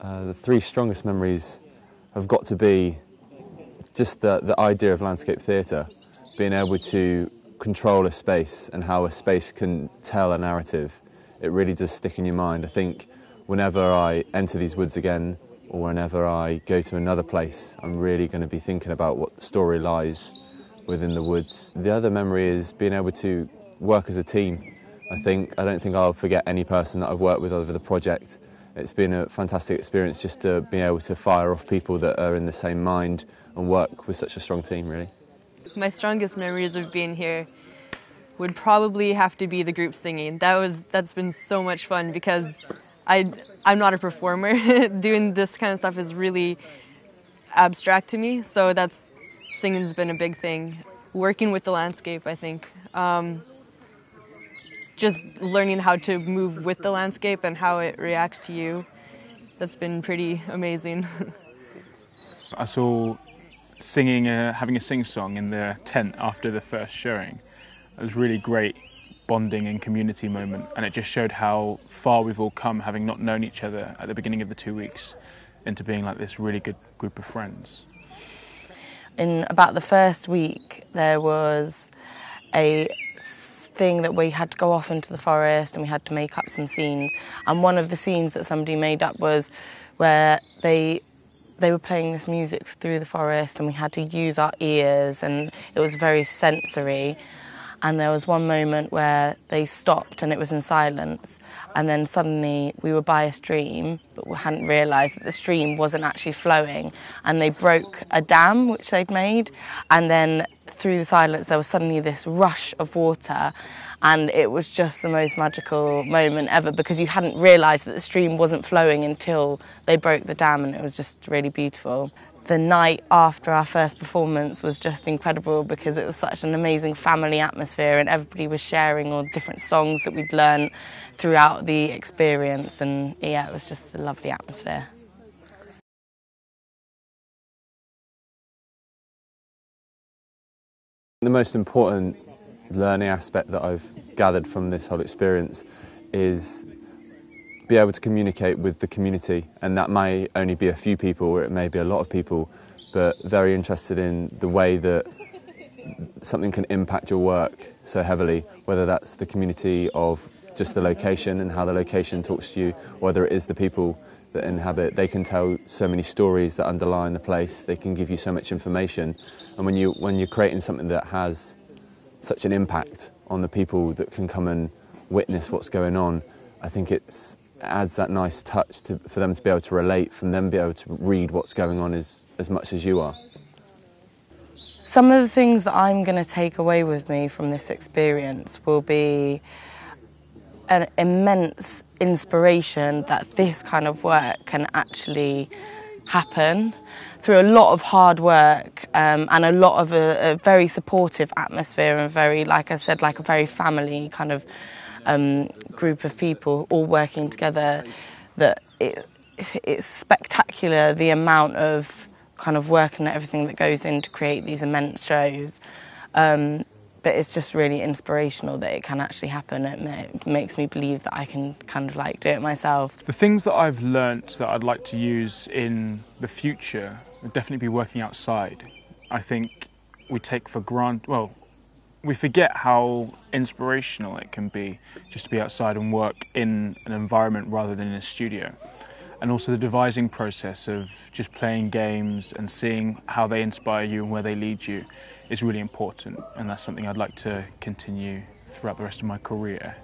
The three strongest memories have got to be just the idea of landscape theatre, being able to control a space and how a space can tell a narrative. It really does stick in your mind. I think whenever I enter these woods again, or whenever I go to another place, I'm really going to be thinking about what the story lies within the woods. The other memory is being able to work as a team. I don't think I'll forget any person that I've worked with over the project. It's been a fantastic experience just to be able to fire off people that are in the same mind and work with such a strong team, really. My strongest memories of being here would probably have to be the group singing. That's been so much fun because I'm not a performer. Doing this kind of stuff is really abstract to me, so singing's been a big thing. Working with the landscape, I think. Just learning how to move with the landscape and how it reacts to you. That's been pretty amazing. I saw singing, having a sing-song in the tent after the first showing. It was really great bonding and community moment, and it just showed how far we've all come, having not known each other at the beginning of the 2 weeks, into being like this really good group of friends. In about the first week, there was a thing that we had to go off into the forest and we had to make up some scenes. And one of the scenes that somebody made up was where they were playing this music through the forest and we had to use our ears, and it was very sensory. And there was one moment where they stopped and it was in silence, and then suddenly we were by a stream, but we hadn't realised that the stream wasn't actually flowing, and they broke a dam which they'd made, and then through the silence there was suddenly this rush of water, and it was just the most magical moment ever because you hadn't realised that the stream wasn't flowing until they broke the dam, and it was just really beautiful. The night after our first performance was just incredible because it was such an amazing family atmosphere and everybody was sharing all the different songs that we'd learned throughout the experience, and yeah, it was just a lovely atmosphere. The most important learning aspect that I've gathered from this whole experience is be able to communicate with the community, and that may only be a few people or it may be a lot of people, but very interested in the way that something can impact your work so heavily, whether that's the community of just the location and how the location talks to you, or whether it is the people that inhabit. They can tell so many stories that underline the place, they can give you so much information, and when you're creating something that has such an impact on the people that can come and witness what's going on, I think it adds that nice touch for them to be able to relate, for them to be able to read what's going on as much as you are. Some of the things that I'm going to take away with me from this experience will be an immense inspiration that this kind of work can actually happen through a lot of hard work and a lot of a very supportive atmosphere and very, like I said, like a very family kind of group of people all working together. That it's spectacular, the amount of kind of work and everything that goes in to create these immense shows. But it's just really inspirational that it can actually happen. It makes me believe that I can kind of like do it myself. The things that I've learnt that I'd like to use in the future would definitely be working outside. I think we take for granted, well, we forget how inspirational it can be just to be outside and work in an environment rather than in a studio. And also the devising process of just playing games and seeing how they inspire you and where they lead you is really important, and that's something I'd like to continue throughout the rest of my career.